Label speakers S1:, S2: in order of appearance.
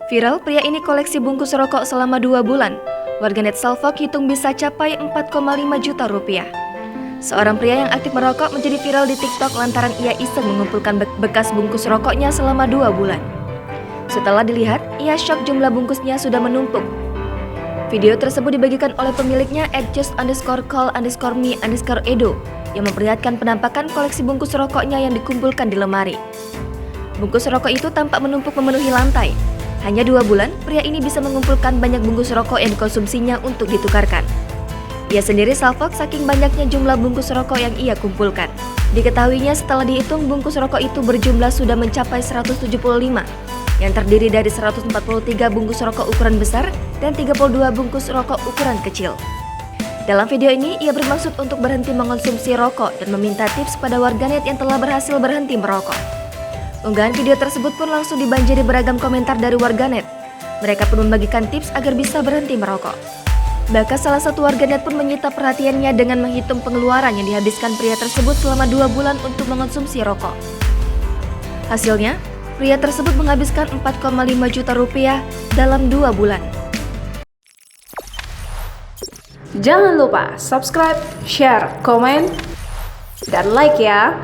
S1: Viral, pria ini koleksi bungkus rokok selama 2 bulan. Warganet Salfok hitung bisa capai 4,5 juta rupiah. Seorang pria yang aktif merokok menjadi viral di TikTok lantaran ia iseng mengumpulkan bekas bungkus rokoknya selama 2 bulan. Setelah dilihat, ia syok jumlah bungkusnya sudah menumpuk. Video tersebut dibagikan oleh pemiliknya @just_call_me_edo yang memperlihatkan penampakan koleksi bungkus rokoknya yang dikumpulkan di lemari. Bungkus rokok itu tampak menumpuk memenuhi lantai. Hanya 2 bulan, pria ini bisa mengumpulkan banyak bungkus rokok yang dikonsumsinya untuk ditukarkan. Ia sendiri salfok saking banyaknya jumlah bungkus rokok yang ia kumpulkan. Diketahuinya setelah dihitung bungkus rokok itu berjumlah sudah mencapai 175, yang terdiri dari 143 bungkus rokok ukuran besar dan 32 bungkus rokok ukuran kecil. Dalam video ini, ia bermaksud untuk berhenti mengonsumsi rokok dan meminta tips pada warganet yang telah berhasil berhenti merokok. Unggahan video tersebut pun langsung dibanjiri beragam komentar dari warganet. Mereka pun membagikan tips agar bisa berhenti merokok. Bahkan salah satu warganet pun menyita perhatiannya dengan menghitung pengeluaran yang dihabiskan pria tersebut selama 2 bulan untuk mengonsumsi rokok. Hasilnya, pria tersebut menghabiskan 4,5 juta rupiah dalam 2 bulan.
S2: Jangan lupa subscribe, share, komen, dan like ya!